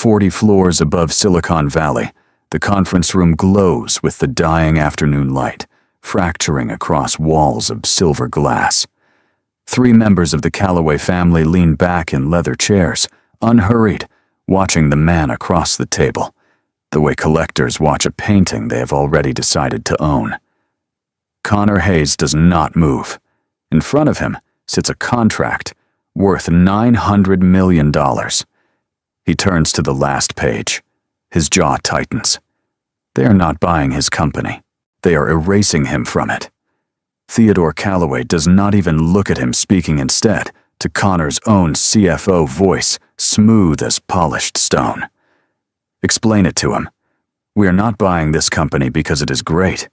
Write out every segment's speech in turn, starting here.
40 floors above Silicon Valley, the conference room glows with the dying afternoon light, fracturing across walls of silver glass. 3 members of the Calloway family lean back in leather chairs, unhurried, watching the man across the table, the way collectors watch a painting they have already decided to own. Connor Hayes does not move. In front of him sits a contract worth $900 million. He turns to the last page. His jaw tightens. They are not buying his company. They are erasing him from it. Theodore Calloway does not even look at him, speaking instead to Connor's own CFO voice, smooth as polished stone. Explain it to him. We are not buying this company because it is great.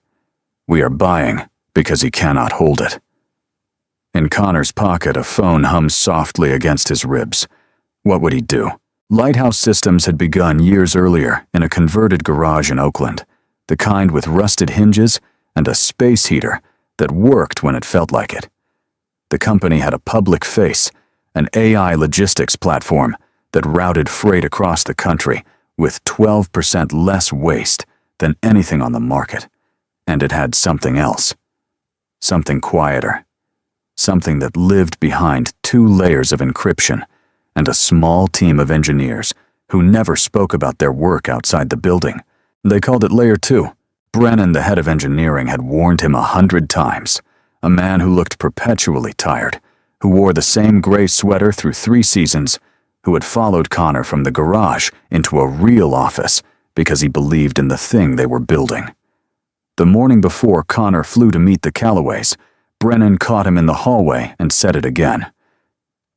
We are buying because he cannot hold it. In Connor's pocket, a phone hums softly against his ribs. What would he do? Lighthouse Systems had begun years earlier in a converted garage in Oakland, the kind with rusted hinges and a space heater that worked when it felt like it. The company had a public face, an AI logistics platform that routed freight across the country with 12% less waste than anything on the market. And it had something else. Something quieter. Something that lived behind 2 layers of encryption and a small team of engineers who never spoke about their work outside the building. They called it Layer 2. Brennan, the head of engineering, had warned him 100 times. A man who looked perpetually tired, who wore the same gray sweater through 3 seasons, who had followed Connor from the garage into a real office because he believed in the thing they were building. The morning before Connor flew to meet the Calloways, Brennan caught him in the hallway and said it again.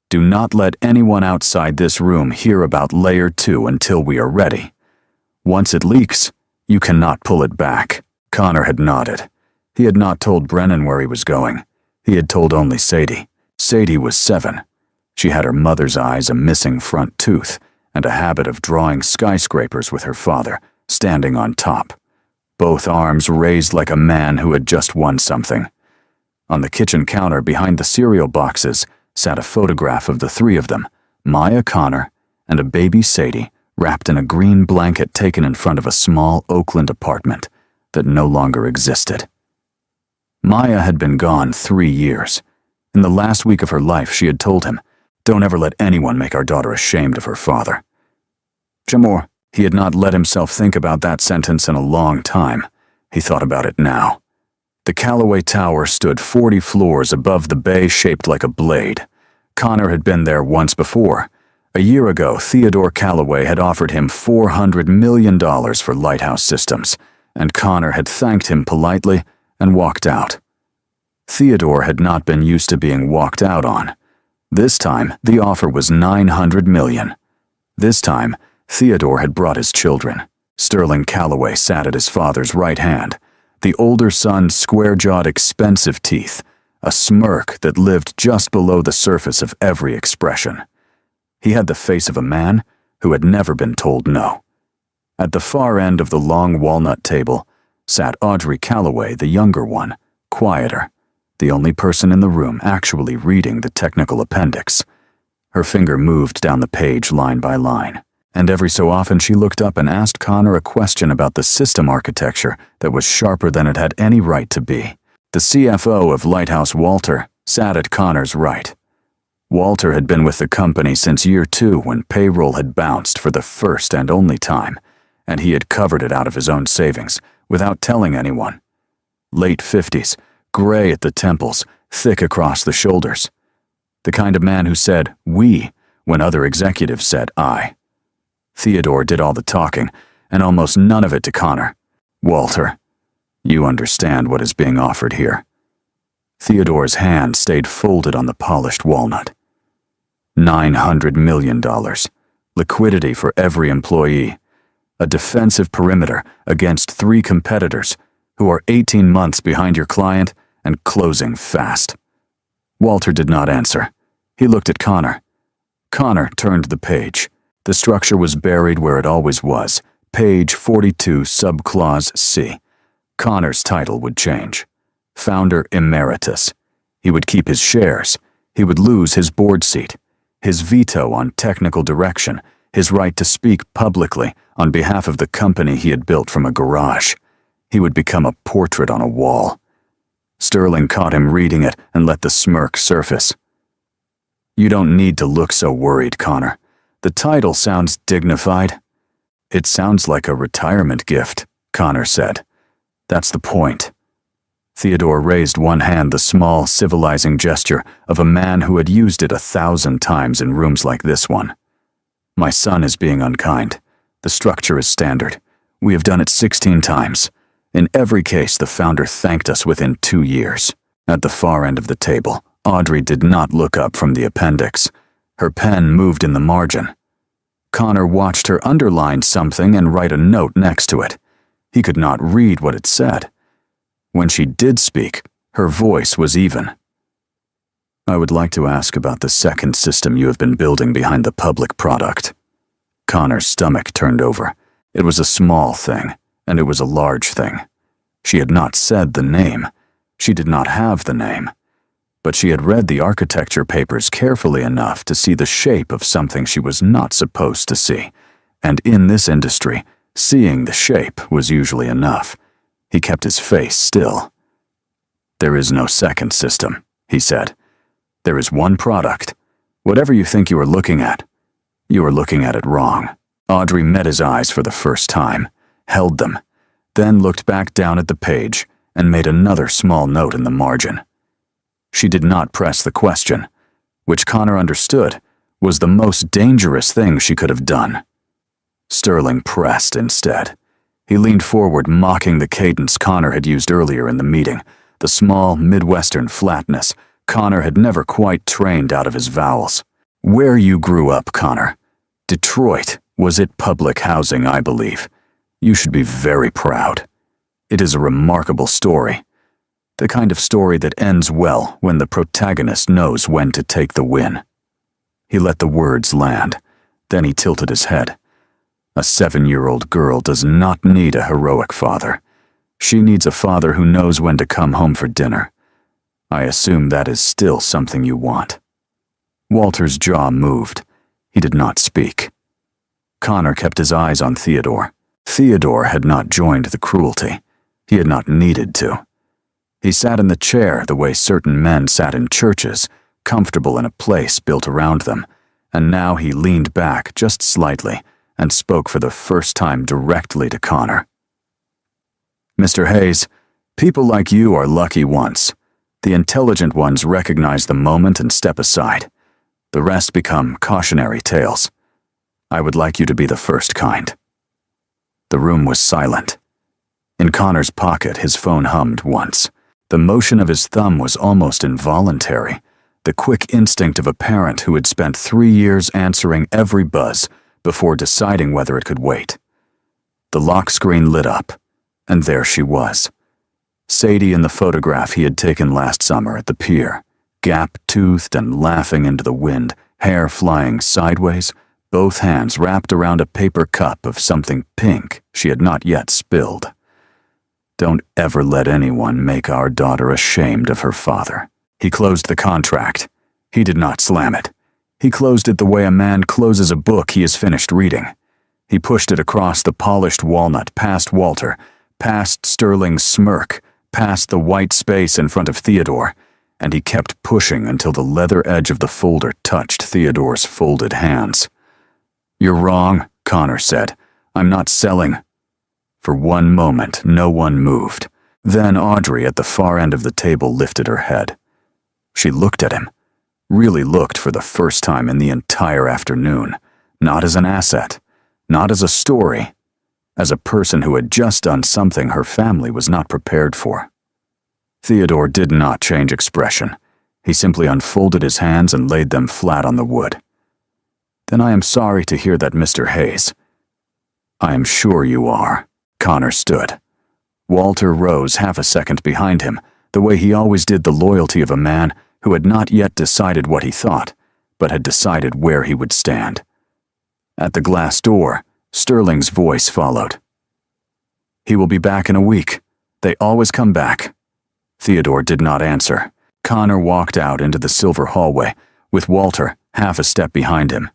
Do not let anyone outside this room hear about Layer 2 until we are ready. Once it leaks, you cannot pull it back. Connor had nodded. He had not told Brennan where he was going. He had told only Sadie. Sadie was 7. She had her mother's eyes, a missing front tooth, and a habit of drawing skyscrapers with her father, standing on top, both arms raised like a man who had just won something. On the kitchen counter behind the cereal boxes sat a photograph of the 3 of them, Maya, Connor, and a baby Sadie, wrapped in a green blanket taken in front of a small Oakland apartment that no longer existed. Maya had been gone 3 years. In the last week of her life, she had told him, "Don't ever let anyone make our daughter ashamed of her father." Jamor, he had not let himself think about that sentence in a long time. He thought about it now. The Calloway Tower stood 40 floors above the bay, shaped like a blade. Connor had been there once before. A year ago, Theodore Calloway had offered him $400 million for Lighthouse Systems, and Connor had thanked him politely and walked out. Theodore had not been used to being walked out on. This time, the offer was $900 million. This time, Theodore had brought his children. Sterling Calloway sat at his father's right hand, the older son's square-jawed, expensive teeth, a smirk that lived just below the surface of every expression. He had the face of a man who had never been told no. At the far end of the long walnut table sat Audrey Calloway, the younger one, quieter, the only person in the room actually reading the technical appendix. Her finger moved down the page line by line, and every so often she looked up and asked Connor a question about the system architecture that was sharper than it had any right to be. The CFO of Lighthouse, Walter, sat at Connor's right. Walter had been with the company since year 2 when payroll had bounced for the first and only time, and he had covered it out of his own savings without telling anyone. Late 50s, gray at the temples, thick across the shoulders. The kind of man who said "we" when other executives said "I." Theodore did all the talking, and almost none of it to Connor. "Walter, you understand what is being offered here." Theodore's hand stayed folded on the polished walnut. $900 million. Liquidity for every employee. A defensive perimeter against 3 competitors who are 18 months behind your client and closing fast. Walter did not answer. He looked at Connor. Connor turned the page. The structure was buried where it always was. Page 42, subclause C. Connor's title would change. Founder Emeritus. He would keep his shares. He would lose his board seat, his veto on technical direction, his right to speak publicly on behalf of the company he had built from a garage. He would become a portrait on a wall. Sterling caught him reading it and let the smirk surface. "You don't need to look so worried, Connor. The title sounds dignified." "It sounds like a retirement gift," Connor said. "That's the point." Theodore raised one hand, the small, civilizing gesture of a man who had used it 1,000 times in rooms like this one. "My son is being unkind. The structure is standard. We have done it 16 times. In every case, the founder thanked us within 2 years." At the far end of the table, Audrey did not look up from the appendix. Her pen moved in the margin. Connor watched her underline something and write a note next to it. He could not read what it said. When she did speak, her voice was even. "I would like to ask about the second system you have been building behind the public product." Connor's stomach turned over. It was a small thing, and it was a large thing. She had not said the name. She did not have the name. But she had read the architecture papers carefully enough to see the shape of something she was not supposed to see. And in this industry, seeing the shape was usually enough. He kept his face still. "There is no second system," he said. "There is one product. Whatever you think you are looking at, you are looking at it wrong." Audrey met his eyes for the first time, held them, then looked back down at the page and made another small note in the margin. She did not press the question, which Connor understood was the most dangerous thing she could have done. Sterling pressed instead. He leaned forward, mocking the cadence Connor had used earlier in the meeting, the small, Midwestern flatness Connor had never quite trained out of his vowels. "Where you grew up, Connor. Detroit. Was it public housing, I believe? You should be very proud. It is a remarkable story. The kind of story that ends well when the protagonist knows when to take the win." He let the words land. Then he tilted his head. "A 7-year-old girl does not need a heroic father. She needs a father who knows when to come home for dinner. I assume that is still something you want." Walter's jaw moved. He did not speak. Connor kept his eyes on Theodore. Theodore had not joined the cruelty. He had not needed to. He sat in the chair the way certain men sat in churches, comfortable in a place built around them, and now he leaned back just slightly and spoke for the first time directly to Connor. "Mr. Hayes, people like you are lucky ones. The intelligent ones recognize the moment and step aside. The rest become cautionary tales. I would like you to be the first kind." The room was silent. In Connor's pocket, his phone hummed once. The motion of his thumb was almost involuntary, the quick instinct of a parent who had spent 3 years answering every buzz before deciding whether it could wait. The lock screen lit up, and there she was. Sadie in the photograph he had taken last summer at the pier, gap-toothed and laughing into the wind, hair flying sideways, both hands wrapped around a paper cup of something pink she had not yet spilled. "Don't ever let anyone make our daughter ashamed of her father." He closed the contract. He did not slam it. He closed it the way a man closes a book he has finished reading. He pushed it across the polished walnut, past Walter, past Sterling's smirk, past the white space in front of Theodore, and he kept pushing until the leather edge of the folder touched Theodore's folded hands. "You're wrong," Connor said. "I'm not selling." For one moment, no one moved. Then Audrey at the far end of the table lifted her head. She looked at him. Really looked for the first time in the entire afternoon, not as an asset, not as a story, as a person who had just done something her family was not prepared for. Theodore did not change expression. He simply unfolded his hands and laid them flat on the wood. "Then I am sorry to hear that, Mr. Hayes." "I am sure you are." Connor stood. Walter rose half a second behind him, the way he always did, the loyalty of a man who had not yet decided what he thought, but had decided where he would stand. At the glass door, Sterling's voice followed. "He will be back in a week. They always come back." Theodore did not answer. Connor walked out into the silver hallway, with Walter half a step behind him.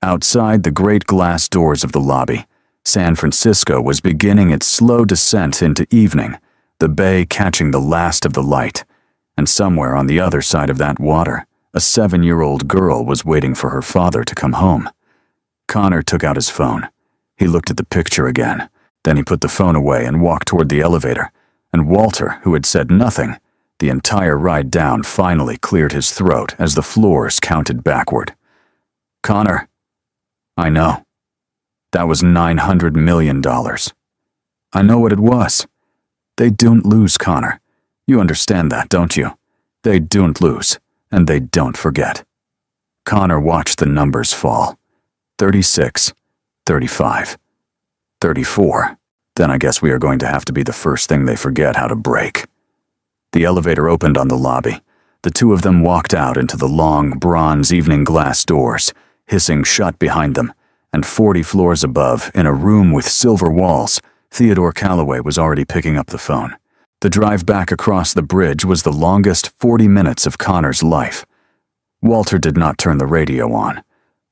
Outside the great glass doors of the lobby, San Francisco was beginning its slow descent into evening, the bay catching the last of the light, and somewhere on the other side of that water, a 7-year-old girl was waiting for her father to come home. Connor took out his phone. He looked at the picture again. Then he put the phone away and walked toward the elevator, and Walter, who had said nothing, the entire ride down, finally cleared his throat as the floors counted backward. "Connor, I know. That was $900 million. I know what it was. They don't lose, Connor. You understand that, don't you? They don't lose, and they don't forget." Connor watched the numbers fall. 36, 35, 34. Then I guess we are going to have to be the first thing they forget how to break. The elevator opened on the lobby. The two of them walked out into the long, bronze evening glass doors, hissing shut behind them, and 40 floors above, in a room with silver walls, Theodore Calloway was already picking up the phone. The drive back across the bridge was the longest 40 minutes of Connor's life. Walter did not turn the radio on.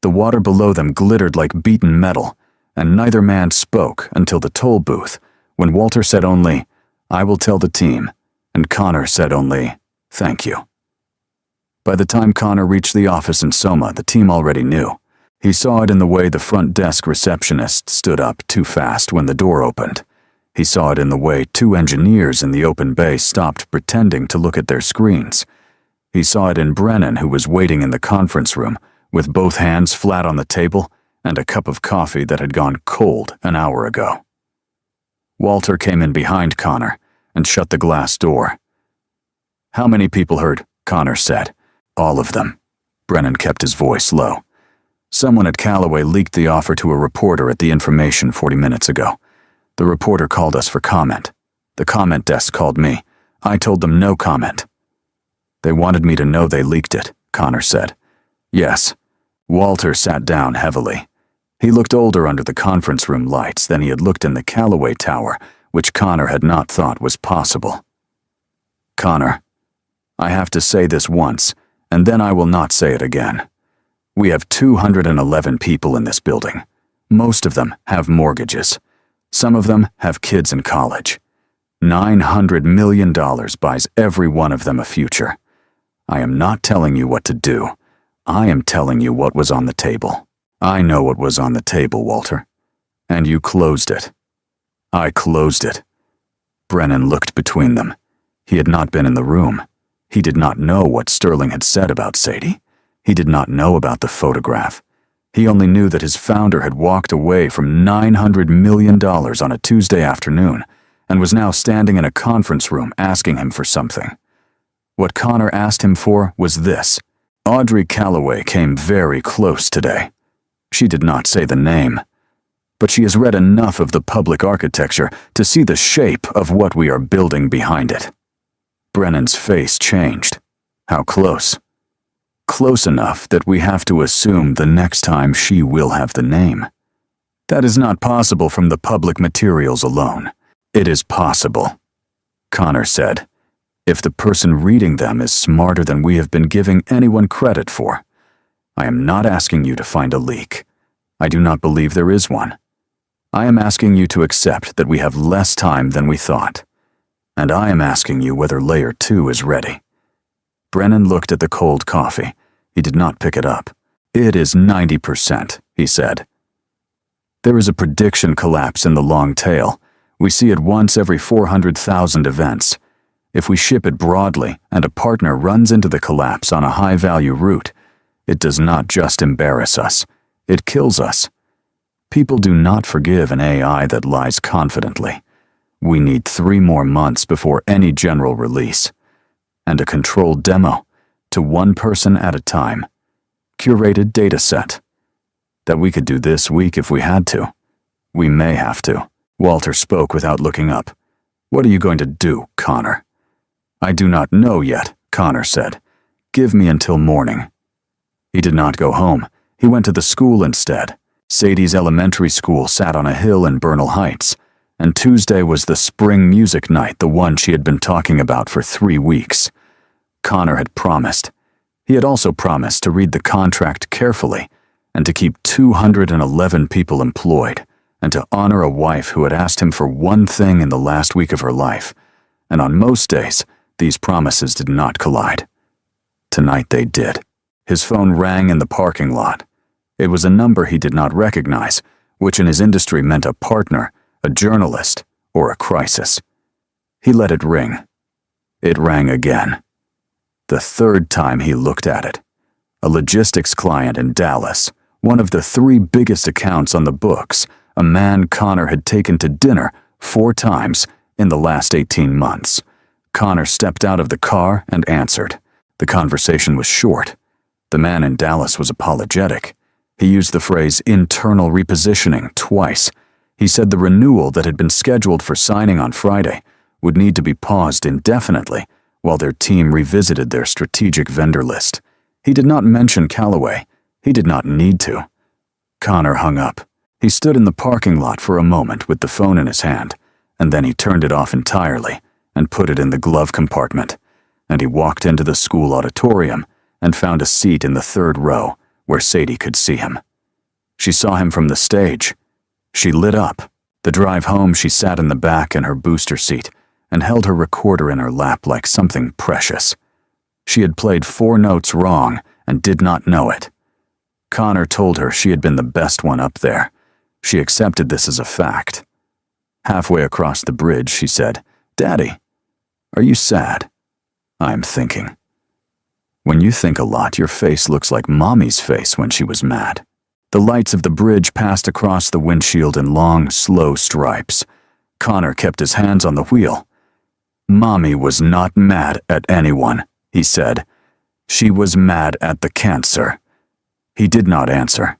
The water below them glittered like beaten metal, and neither man spoke until the toll booth, when Walter said only, "I will tell the team," and Connor said only, "Thank you." By the time Connor reached the office in Soma, the team already knew. He saw it in the way the front desk receptionist stood up too fast when the door opened. He saw it in the way 2 engineers in the open bay stopped pretending to look at their screens. He saw it in Brennan, who was waiting in the conference room, with both hands flat on the table and a cup of coffee that had gone cold an hour ago. Walter came in behind Connor and shut the glass door. "How many people heard?" Connor said. "All of them." Brennan kept his voice low. "Someone at Calloway leaked the offer to a reporter at the Information 40 minutes ago. The reporter called us for comment. The comment desk called me. I told them no comment." "They wanted me to know they leaked it," Connor said. "Yes." Walter sat down heavily. He looked older under the conference room lights than he had looked in the Calloway Tower, which Connor had not thought was possible. "Connor, I have to say this once, and then I will not say it again. We have 211 people in this building. Most of them have mortgages. Some of them have kids in college. $900 million buys every one of them a future. I am not telling you what to do. I am telling you what was on the table. I know what was on the table, Walter. And you closed it. I closed it." Brennan looked between them. He had not been in the room. He did not know what Sterling had said about Sadie. He did not know about the photograph. He only knew that his founder had walked away from $900 million on a Tuesday afternoon and was now standing in a conference room asking him for something. What Connor asked him for was this. Audrey Calloway came very close today. She did not say the name, but she has read enough of the public architecture to see the shape of what we are building behind it. Brennan's face changed. How close? Close enough that we have to assume the next time she will have the name. That is not possible from the public materials alone. It is possible, Connor said, if the person reading them is smarter than we have been giving anyone credit for. I am not asking you to find a leak. I do not believe there is one. I am asking you to accept that we have less time than we thought. And I am asking you whether layer 2 is ready. Brennan looked at the cold coffee. He did not pick it up. "It is 90%, he said. "There is a prediction collapse in the long tail. We see it once every 400,000 events. If we ship it broadly and a partner runs into the collapse on a high-value route, it does not just embarrass us. It kills us. People do not forgive an AI that lies confidently. We need 3 more months before any general release. And a controlled demo, to one person at a time. Curated data set. That we could do this week if we had to. We may have to." Walter spoke without looking up. "What are you going to do, Connor?" "I do not know yet," Connor said. "Give me until morning." He did not go home. He went to the school instead. Sadie's elementary school sat on a hill in Bernal Heights, and Tuesday was the spring music night, the one she had been talking about for 3 weeks. Connor had promised. He had also promised to read the contract carefully and to keep 211 people employed, and to honor a wife who had asked him for one thing in the last week of her life. And on most days, these promises did not collide. Tonight they did. His phone rang in the parking lot. It was a number he did not recognize, which in his industry meant a partner, a journalist, or a crisis. He let it ring. It rang again. The third time he looked at it. A logistics client in Dallas, one of the 3 biggest accounts on the books, a man Connor had taken to dinner 4 times in the last 18 months. Connor stepped out of the car and answered. The conversation was short. The man in Dallas was apologetic. He used the phrase internal repositioning twice. He said the renewal that had been scheduled for signing on Friday would need to be paused indefinitely while their team revisited their strategic vendor list. He did not mention Callaway. He did not need to. Connor hung up. He stood in the parking lot for a moment with the phone in his hand, and then he turned it off entirely and put it in the glove compartment. And he walked into the school auditorium and found a seat in the 3rd row where Sadie could see him. She saw him from the stage. She lit up. The drive home, she sat in the back in her booster seat and held her recorder in her lap like something precious. She had played 4 notes wrong and did not know it. Connor told her she had been the best one up there. She accepted this as a fact. Halfway across the bridge, she said, "Daddy, are you sad?" "I'm thinking." When you think a lot, your face looks like Mommy's face when she was mad. The lights of the bridge passed across the windshield in long, slow stripes. Connor kept his hands on the wheel. "Mommy was not mad at anyone," he said. "She was mad at the cancer." He did not answer.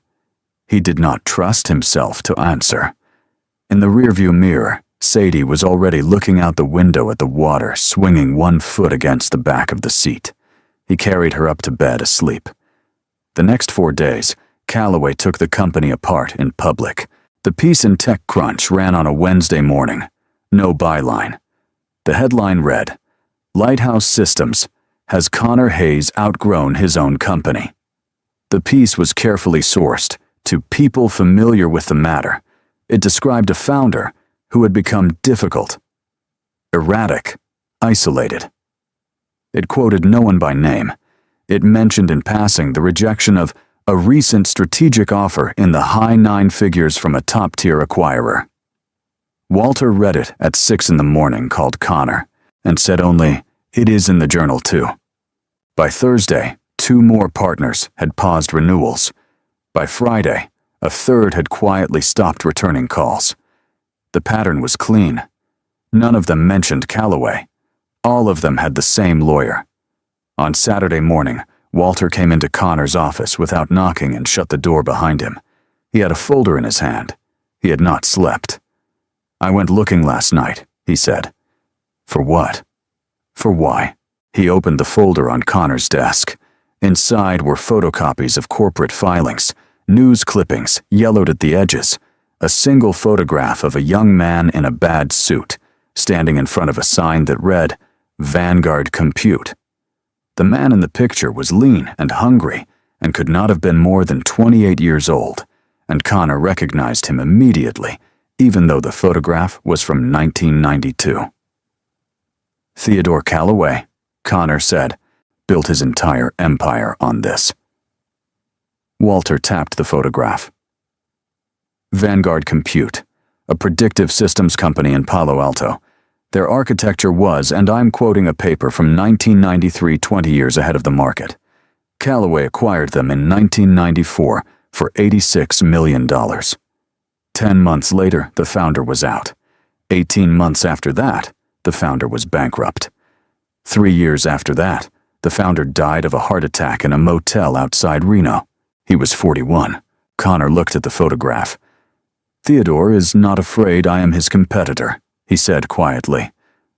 He did not trust himself to answer. In the rearview mirror, Sadie was already looking out the window at the water, swinging one foot against the back of the seat. He carried her up to bed asleep. The next 4 days, Callaway took the company apart in public. The piece in TechCrunch ran on a Wednesday morning. No byline. The headline read, "Lighthouse Systems. Has Connor Hayes outgrown his own company?" The piece was carefully sourced to people familiar with the matter. It described a founder who had become difficult, erratic, isolated. It quoted no one by name. It mentioned in passing the rejection of a recent strategic offer in the high 9 figures from a top-tier acquirer. Walter read it at 6 a.m, called Connor, and said only, "It is in the journal too." By Thursday, 2 more partners had paused renewals. By Friday, a 3rd had quietly stopped returning calls. The pattern was clean. None of them mentioned Callaway. All of them had the same lawyer. On Saturday morning, Walter came into Connor's office without knocking and shut the door behind him. He had a folder in his hand. He had not slept. "I went looking last night," he said. "For what?" "For why?" He opened the folder on Connor's desk. Inside were photocopies of corporate filings, news clippings yellowed at the edges, a single photograph of a young man in a bad suit, standing in front of a sign that read, "Vanguard Compute." The man in the picture was lean and hungry and could not have been more than 28 years old, and Connor recognized him immediately, even though the photograph was from 1992. "Theodore Callaway," Connor said, "built his entire empire on this." Walter tapped the photograph. Vanguard Compute, a predictive systems company in Palo Alto. Their architecture was, and I'm quoting a paper from 1993, 20 years ahead of the market. Callaway acquired them in 1994 for $86 million. 10 months later, the founder was out. 18 months after that, the founder was bankrupt. 3 years after that, the founder died of a heart attack in a motel outside Reno. He was 41. Connor looked at the photograph. "Theodore is not afraid I am his competitor," he said quietly.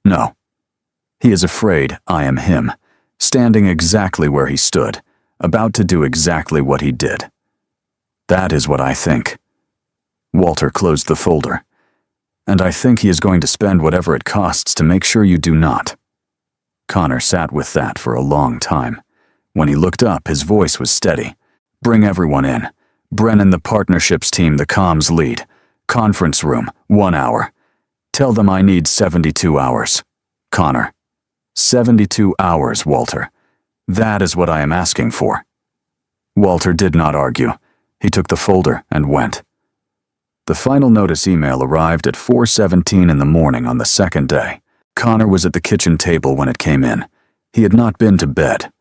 "No. He is afraid I am him, standing exactly where he stood, about to do exactly what he did. That is what I think." Walter closed the folder. "And I think he is going to spend whatever it costs to make sure you do not." Connor sat with that for a long time. When he looked up, his voice was steady. "Bring everyone in. Brennan, the partnerships team, the comms lead. Conference room, 1 hour. Tell them I need 72 hours. Connor. 72 hours, Walter. That is what I am asking for. Walter did not argue. He took the folder and went. The final notice email arrived at 4:17 in the morning on the second day. Connor was at the kitchen table when it came in. He had not been to bed.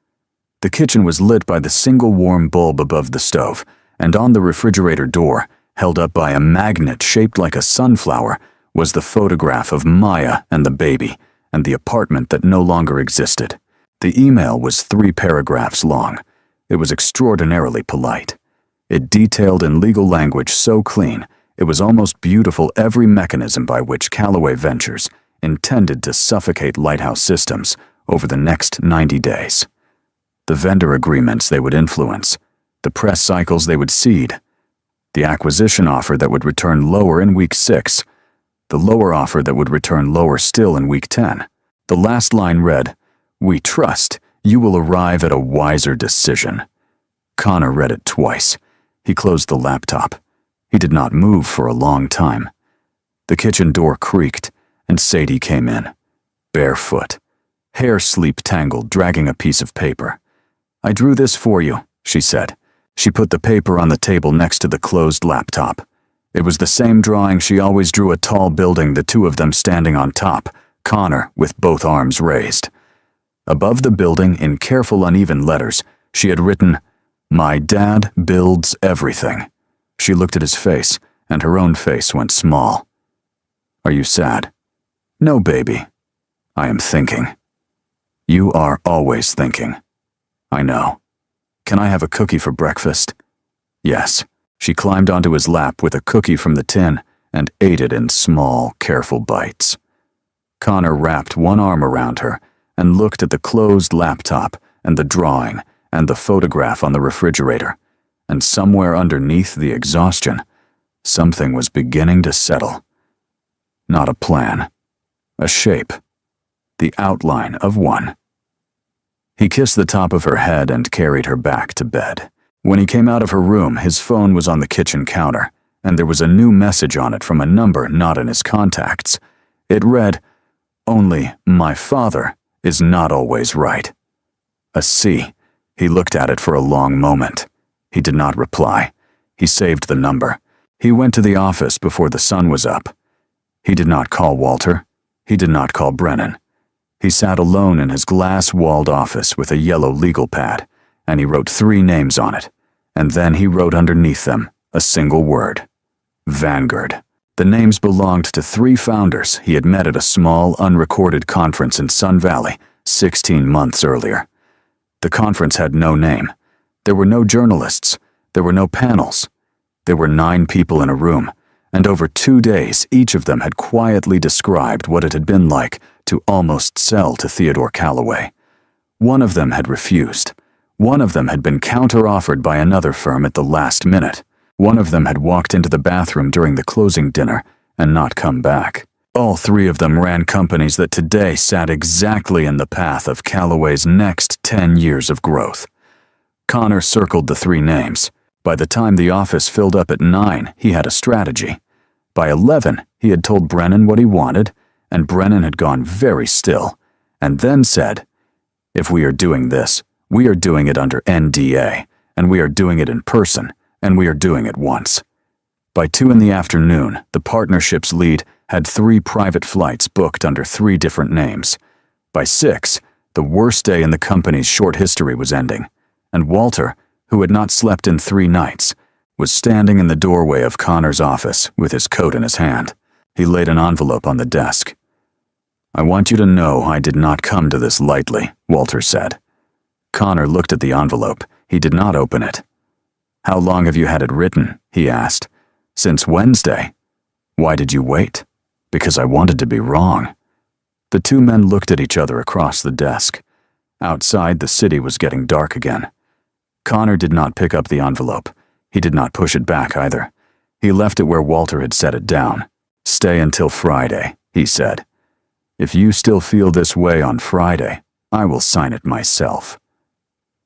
The kitchen was lit by the single warm bulb above the stove, and on the refrigerator door, held up by a magnet shaped like a sunflower, was the photograph of Maya and the baby, and the apartment that no longer existed. The email was 3 paragraphs long. It was extraordinarily polite. It detailed in legal language so clean, it was almost beautiful every mechanism by which Callaway Ventures intended to suffocate Lighthouse Systems over the next 90 days. The vendor agreements they would influence, the press cycles they would seed, the acquisition offer that would return lower in week 6, the lower offer that would return lower still in week 10. The last line read, "We trust you will arrive at a wiser decision." Connor read it twice. He closed the laptop. He did not move for a long time. The kitchen door creaked, and Sadie came in, barefoot, hair sleep-tangled, dragging a piece of paper. "I drew this for you," she said. She put the paper on the table next to the closed laptop. It was the same drawing she always drew, a tall building, the two of them standing on top, Connor with both arms raised. Above the building, in careful uneven letters, she had written, "My dad builds everything." She looked at his face, and her own face went small. "Are you sad?" "No, baby. I am thinking." "You are always thinking." "I know. Can I have a cookie for breakfast?" "Yes." She climbed onto his lap with a cookie from the tin and ate it in small, careful bites. Connor wrapped one arm around her and looked at the closed laptop and the drawing and the photograph on the refrigerator, and somewhere underneath the exhaustion, something was beginning to settle. Not a plan. A shape. The outline of one. He kissed the top of her head and carried her back to bed. When he came out of her room, his phone was on the kitchen counter, and there was a new message on it from a number not in his contacts. It read, "Only my father is not always right." A C. He looked at it for a long moment. He did not reply. He saved the number. He went to the office before the sun was up. He did not call Walter. He did not call Brennan. He sat alone in his glass-walled office with a yellow legal pad, and he wrote 3 names on it, and then he wrote underneath them a single word. Vanguard. The names belonged to 3 founders he had met at a small, unrecorded conference in Sun Valley 16 months earlier. The conference had no name. There were no journalists. There were no panels. There were 9 people in a room, and over 2 days each of them had quietly described what it had been like to almost sell to Theodore Callaway. One of them had refused. One of them had been counter-offered by another firm at the last minute. One of them had walked into the bathroom during the closing dinner and not come back. All 3 of them ran companies that today sat exactly in the path of Callaway's next 10 years of growth. Connor circled the 3 names. By the time the office filled up at 9, he had a strategy. By 11, he had told Brennan what he wanted, and Brennan had gone very still, and then said, "If we are doing this, we are doing it under NDA, and we are doing it in person, and we are doing it once." By 2 in the afternoon, the partnership's lead had 3 private flights booked under 3 different names. By 6, the worst day in the company's short history was ending, and Walter, who had not slept in 3 nights, was standing in the doorway of Connor's office with his coat in his hand. He laid an envelope on the desk. "I want you to know I did not come to this lightly," Walter said. Connor looked at the envelope. He did not open it. "How long have you had it written?" he asked. "Since Wednesday." "Why did you wait?" "Because I wanted to be wrong." The 2 men looked at each other across the desk. Outside, the city was getting dark again. Connor did not pick up the envelope. He did not push it back either. He left it where Walter had set it down. "Stay until Friday," he said. "If you still feel this way on Friday, I will sign it myself."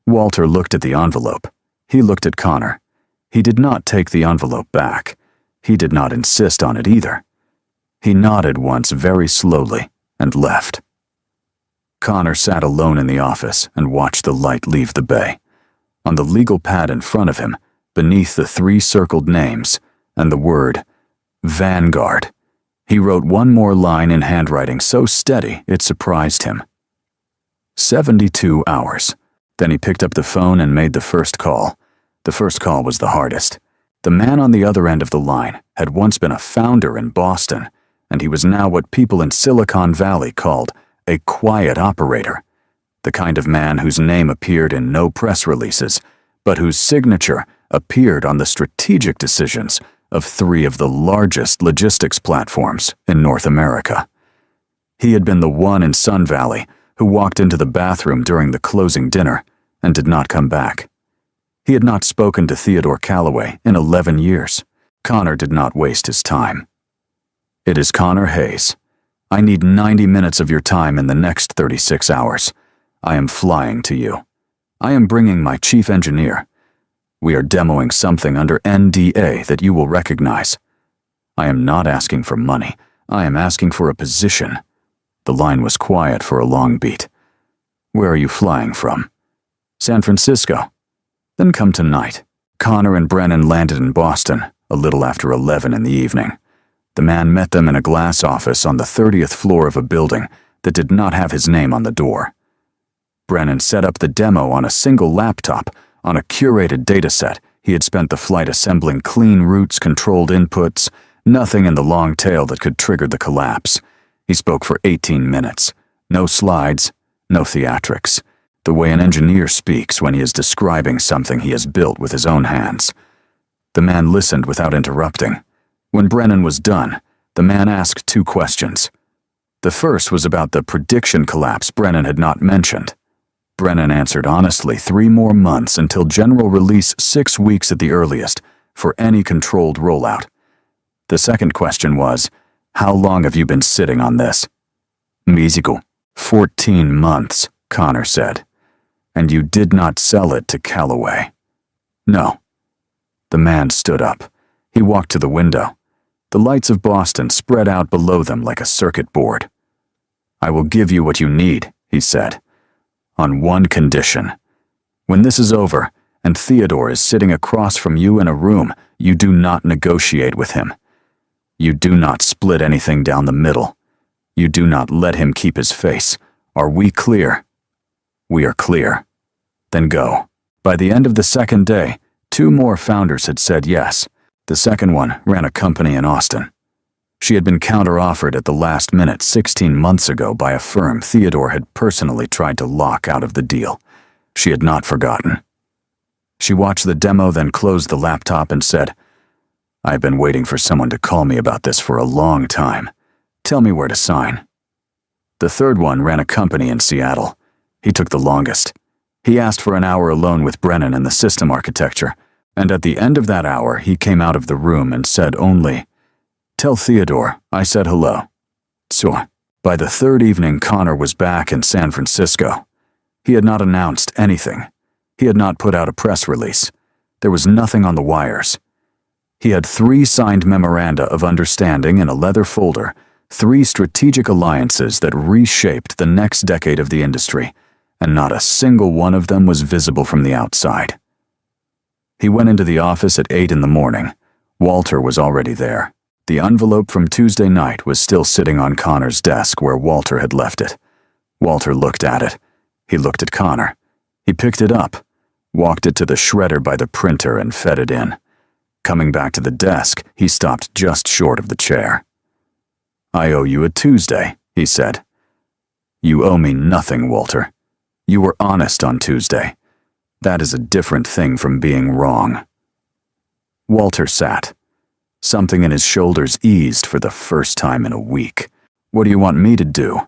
Walter looked at the envelope. He looked at Connor. He did not take the envelope back. He did not insist on it either. He nodded once very slowly and left. Connor sat alone in the office and watched the light leave the bay. On the legal pad in front of him, beneath the 3 circled names and the word Vanguard, he wrote one more line in handwriting so steady it surprised him. 72 hours. Then he picked up the phone and made the first call. The first call was the hardest. The man on the other end of the line had once been a founder in Boston, and he was now what people in Silicon Valley called a quiet operator, the kind of man whose name appeared in no press releases, but whose signature appeared on the strategic decisions of 3 of the largest logistics platforms in North America. He had been the one in Sun Valley who walked into the bathroom during the closing dinner and did not come back. He had not spoken to Theodore Calloway in 11 years. Connor did not waste his time. "It is Connor Hayes. I need 90 minutes of your time in the next 36 hours. I am flying to you. I am bringing my chief engineer. We are demoing something under NDA that you will recognize. I am not asking for money. I am asking for a position." The line was quiet for a long beat. "Where are you flying from?" "San Francisco." "Then come tonight." Connor and Brennan landed in Boston a little after 11 in the evening. The man met them in a glass office on the 30th floor of a building that did not have his name on the door. Brennan set up the demo on a single laptop on a curated dataset. He had spent the flight assembling clean routes, controlled inputs, nothing in the long tail that could trigger the collapse. He spoke for 18 minutes. No slides, no theatrics. The way an engineer speaks when he is describing something he has built with his own hands. The man listened without interrupting. When Brennan was done, the man asked 2 questions. The first was about the prediction collapse Brennan had not mentioned. Brennan answered honestly 3 more months until general release 6 weeks at the earliest for any controlled rollout. The second question was, "How long have you been sitting on this?" "Mísico, 14 months, Connor said. "And you did not sell it to Calloway?" "No." The man stood up. He walked to the window. The lights of Boston spread out below them like a circuit board. "I will give you what you need," he said, "on one condition. When this is over, and Theodore is sitting across from you in a room, you do not negotiate with him. You do not split anything down the middle. You do not let him keep his face. Are we clear?" "We are clear." "Then go." By the end of the second day, 2 more founders had said yes. The second one ran a company in Austin. She had been counter-offered at the last minute 16 months ago by a firm Theodore had personally tried to lock out of the deal. She had not forgotten. She watched the demo, then closed the laptop and said, "I've been waiting for someone to call me about this for a long time. Tell me where to sign." The third one ran a company in Seattle. He took the longest. He asked for an hour alone with Brennan and the system architecture, and at the end of that hour he came out of the room and said only, "Tell Theodore I said hello." So, by the third evening, Connor was back in San Francisco. He had not announced anything. He had not put out a press release. There was nothing on the wires. He had 3 signed memoranda of understanding in a leather folder, 3 strategic alliances that reshaped the next decade of the industry, and not a single one of them was visible from the outside. He went into the office at 8 in the morning. Walter was already there. The envelope from Tuesday night was still sitting on Connor's desk where Walter had left it. Walter looked at it. He looked at Connor. He picked it up, walked it to the shredder by the printer and fed it in. Coming back to the desk, he stopped just short of the chair. "I owe you a Tuesday," he said. "You owe me nothing, Walter. You were honest on Tuesday. That is a different thing from being wrong." Walter sat. Something in his shoulders eased for the first time in a week. "What do you want me to do?"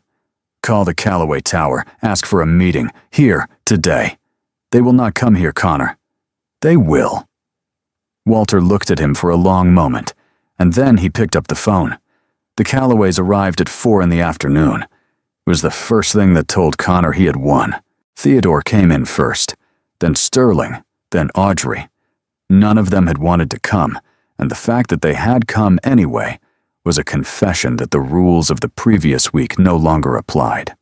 "Call the Calloway Tower, ask for a meeting, here, today." "They will not come here, Connor." "They will." Walter looked at him for a long moment, and then he picked up the phone. The Calloways arrived at 4 in the afternoon. It was the first thing that told Connor he had won. Theodore came in first, then Sterling, then Audrey. None of them had wanted to come, and the fact that they had come anyway was a confession that the rules of the previous week no longer applied.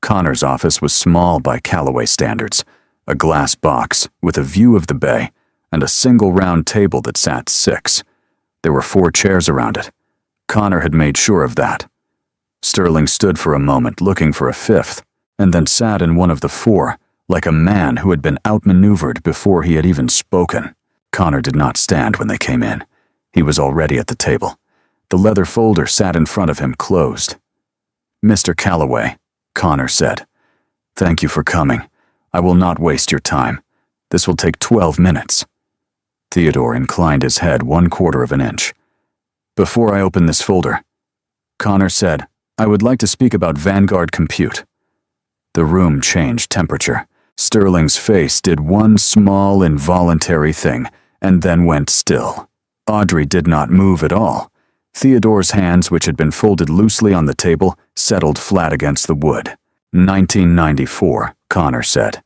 Connor's office was small by Callaway standards, a glass box with a view of the bay, and a single round table that sat 6. There were 4 chairs around it. Connor had made sure of that. Sterling stood for a moment looking for a 5th, and then sat in one of the 4, like a man who had been outmaneuvered before he had even spoken. Connor did not stand when they came in. He was already at the table. The leather folder sat in front of him, closed. "Mr. Callaway," Connor said, "thank you for coming. I will not waste your time. This will take 12 minutes. Theodore inclined his head 1/4 of an inch. "Before I open this folder," Connor said, "I would like to speak about Vanguard Compute." The room changed temperature. Sterling's face did one small, involuntary thing, and then went still. Audrey did not move at all. Theodore's hands, which had been folded loosely on the table, settled flat against the wood. 1994, Connor said.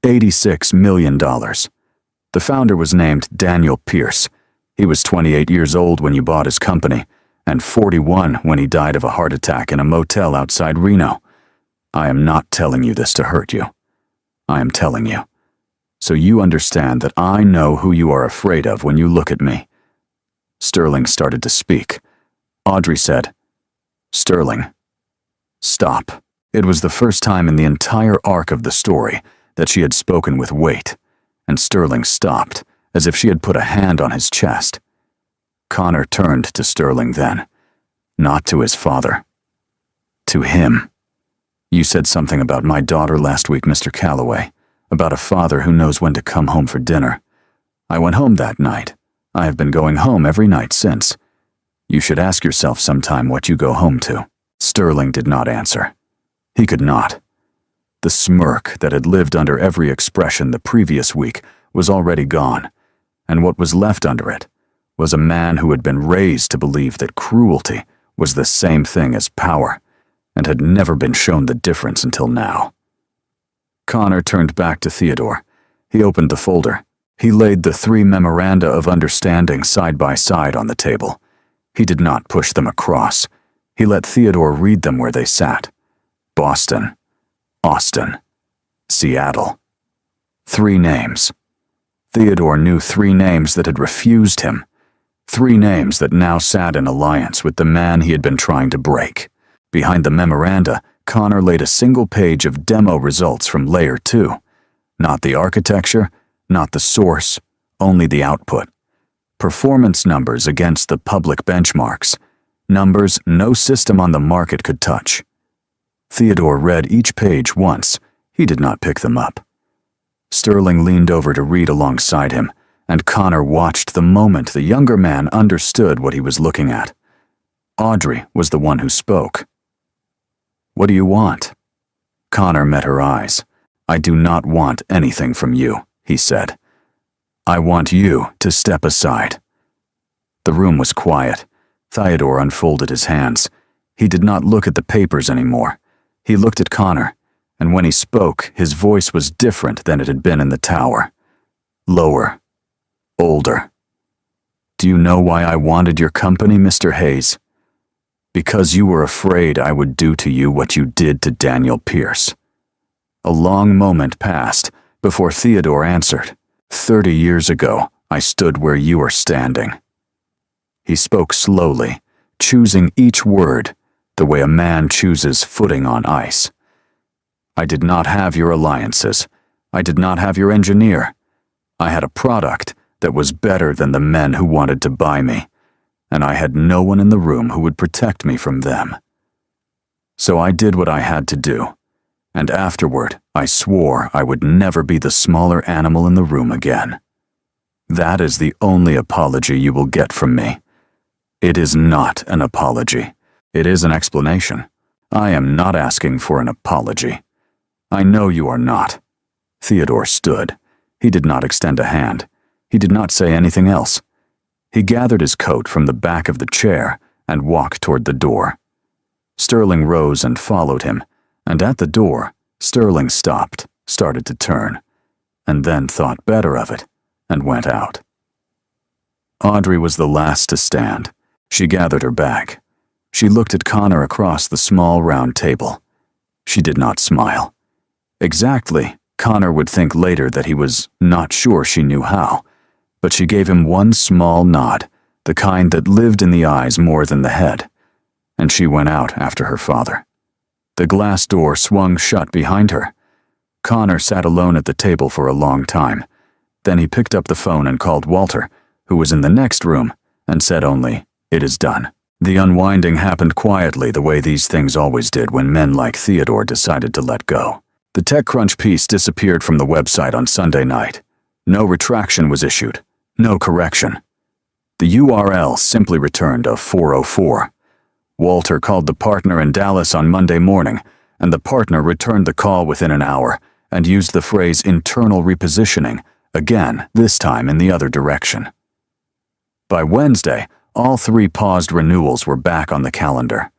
$86 million. The founder was named Daniel Pierce. He was 28 years old when you bought his company, and 41 when he died of a heart attack in a motel outside Reno. I am not telling you this to hurt you. I am telling you, so you understand that I know who you are afraid of when you look at me. Sterling started to speak. Audrey said, "Sterling, stop." It was the first time in the entire arc of the story that she had spoken with weight, and Sterling stopped, as if she had put a hand on his chest. Connor turned to Sterling then, not to his father, to him. "You said something about my daughter last week, Mr. Callaway, about a father who knows when to come home for dinner. I went home that night. I have been going home every night since. You should ask yourself sometime what you go home to." Sterling did not answer. He could not. The smirk that had lived under every expression the previous week was already gone, and what was left under it was a man who had been raised to believe that cruelty was the same thing as power, and had never been shown the difference until now. Connor turned back to Theodore. He opened the folder. He laid the 3 memoranda of understanding side by side on the table. He did not push them across. He let Theodore read them where they sat. Boston, Austin, Seattle. 3 names. Theodore knew 3 names that had refused him. 3 names that now sat in alliance with the man he had been trying to break. Behind the memoranda, Connor laid a single page of demo results from Layer 2. Not the architecture, not the source, only the output. Performance numbers against the public benchmarks. Numbers no system on the market could touch. Theodore read each page once. He did not pick them up. Sterling leaned over to read alongside him, and Connor watched the moment the younger man understood what he was looking at. Audrey was the one who spoke. "What do you want?" Connor met her eyes. "I do not want anything from you," he said. "I want you to step aside." The room was quiet. Theodore unfolded his hands. He did not look at the papers anymore. He looked at Connor, and when he spoke, his voice was different than it had been in the tower. Lower. Older. "Do you know why I wanted your company, Mr. Hayes? Because you were afraid I would do to you what you did to Daniel Pierce." A long moment passed before Theodore answered. 30 years ago, I stood where you are standing." He spoke slowly, choosing each word the way a man chooses footing on ice. "I did not have your alliances. I did not have your engineer. I had a product that was better than the men who wanted to buy me, and I had no one in the room who would protect me from them. So I did what I had to do, and afterward I swore I would never be the smaller animal in the room again. That is the only apology you will get from me. It is not an apology. It is an explanation. I am not asking for an apology. I know you are not." Theodore stood. He did not extend a hand. He did not say anything else. He gathered his coat from the back of the chair and walked toward the door. Sterling rose and followed him, and at the door, Sterling stopped, started to turn, and then thought better of it and went out. Audrey was the last to stand. She gathered her bag. She looked at Connor across the small round table. She did not smile. Exactly, Connor would think later that he was not sure she knew how, but she gave him one small nod, the kind that lived in the eyes more than the head, and she went out after her father. The glass door swung shut behind her. Connor sat alone at the table for a long time. Then he picked up the phone and called Walter, who was in the next room, and said only, "It is done." The unwinding happened quietly, the way these things always did when men like Theodore decided to let go. The TechCrunch piece disappeared from the website on Sunday night. No retraction was issued, no correction. The URL simply returned a 404. Walter called the partner in Dallas on Monday morning, and the partner returned the call within an hour and used the phrase internal repositioning, again, this time in the other direction. By Wednesday, all three paused renewals were back on the calendar.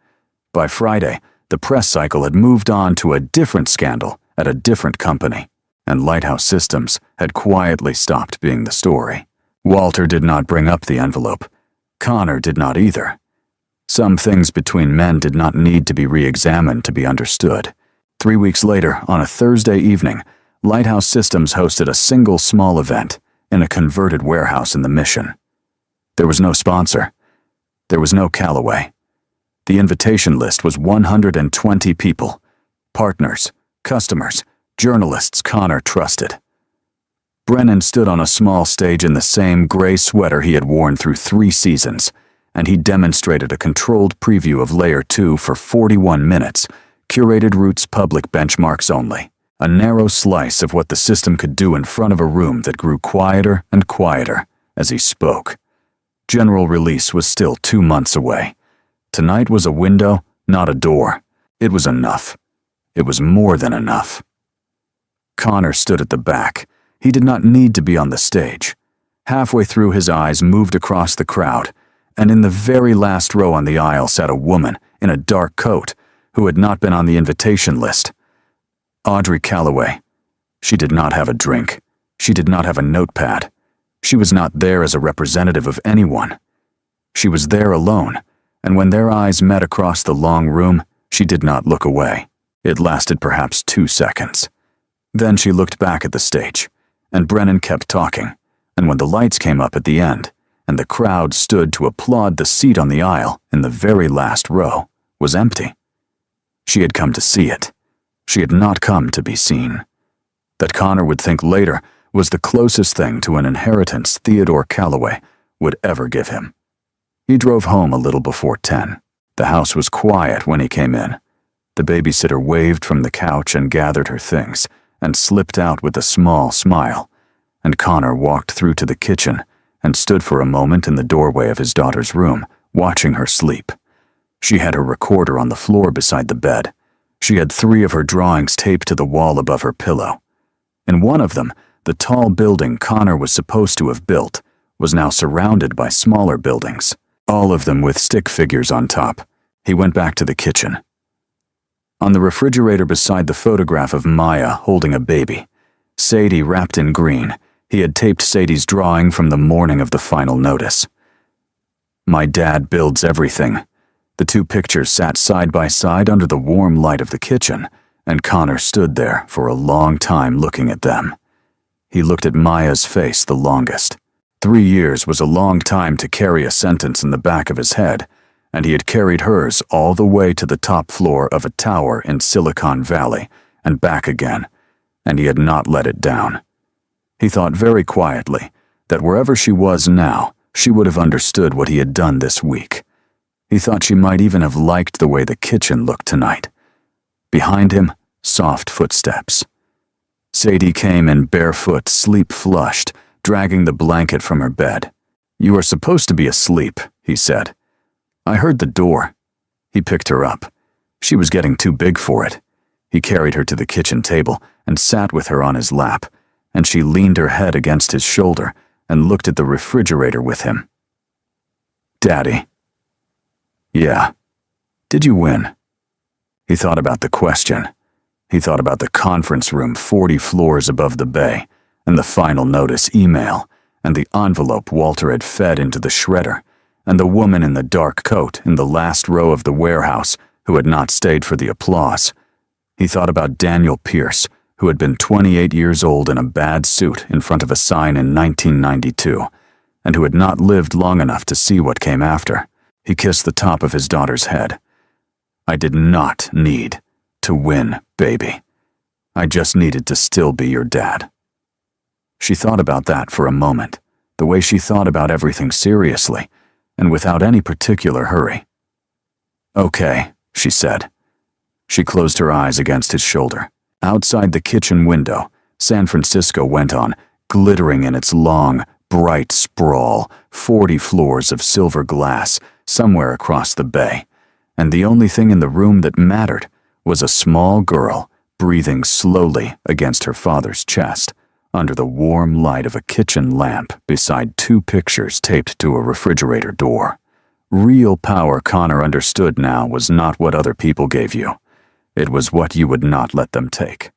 By Friday, the press cycle had moved on to a different scandal at a different company, and Lighthouse Systems had quietly stopped being the story. Walter did not bring up the envelope. Connor did not either. Some things between men did not need to be re-examined to be understood. 3 weeks later, on a Thursday evening, Lighthouse Systems hosted a single small event in a converted warehouse in the Mission. There was no sponsor. There was no Callaway. The invitation list was 120 people, partners, customers, journalists Connor trusted. Brennan stood on a small stage in the same gray sweater he had worn through 3 seasons, and he demonstrated a controlled preview of Layer 2 for 41 minutes, curated routes public benchmarks only, a narrow slice of what the system could do in front of a room that grew quieter and quieter as he spoke. General release was still 2 months away. Tonight was a window, not a door. It was enough. It was more than enough. Connor stood at the back. He did not need to be on the stage. Halfway through, his eyes moved across the crowd, and in the very last row on the aisle sat a woman in a dark coat who had not been on the invitation list. Audrey Callaway. She did not have a drink. She did not have a notepad. She was not there as a representative of anyone. She was there alone, and when their eyes met across the long room, she did not look away. It lasted perhaps 2 seconds. Then she looked back at the stage, and Brennan kept talking, and when the lights came up at the end, and the crowd stood to applaud, the seat on the aisle in the very last row was empty. She had come to see it. She had not come to be seen. That Connor would think later was the closest thing to an inheritance Theodore Callaway would ever give him. He drove home a little before 10. The house was quiet when he came in. The babysitter waved from the couch and gathered her things and slipped out with a small smile, and Connor walked through to the kitchen and stood for a moment in the doorway of his daughter's room, watching her sleep. She had her recorder on the floor beside the bed. She had 3 of her drawings taped to the wall above her pillow. In one of them, the tall building Connor was supposed to have built was now surrounded by smaller buildings, all of them with stick figures on top. He went back to the kitchen. On the refrigerator beside the photograph of Maya holding a baby, Sadie wrapped in green, he had taped Sadie's drawing from the morning of the final notice. "My dad builds everything." The 2 pictures sat side by side under the warm light of the kitchen, and Connor stood there for a long time looking at them. He looked at Maya's face the longest. 3 years was a long time to carry a sentence in the back of his head, and he had carried hers all the way to the top floor of a tower in Silicon Valley and back again, and he had not let it down. He thought very quietly that wherever she was now, she would have understood what he had done this week. He thought she might even have liked the way the kitchen looked tonight. Behind him, soft footsteps. Sadie came in barefoot, sleep-flushed, dragging the blanket from her bed. "You are supposed to be asleep," he said. "I heard the door." He picked her up. She was getting too big for it. He carried her to the kitchen table and sat with her on his lap, and she leaned her head against his shoulder and looked at the refrigerator with him. "Daddy." "Yeah. Did you win?" He thought about the question. He thought about the conference room 40 floors above the bay, and the final notice email, and the envelope Walter had fed into the shredder, and the woman in the dark coat in the last row of the warehouse who had not stayed for the applause. He thought about Daniel Pierce, who had been 28 years old in a bad suit in front of a sign in 1992, and who had not lived long enough to see what came after. He kissed the top of his daughter's head. I did not need to win, baby. I just needed to still be your dad. She thought about that for a moment, the way she thought about everything seriously, and without any particular hurry. Okay, she said. She closed her eyes against his shoulder. Outside the kitchen window, San Francisco went on, glittering in its long, bright sprawl, 40 floors of silver glass somewhere across the bay, and the only thing in the room that mattered was a small girl breathing slowly against her father's chest, under the warm light of a kitchen lamp beside 2 pictures taped to a refrigerator door. Real power, Connor understood now, was not what other people gave you. It was what you would not let them take.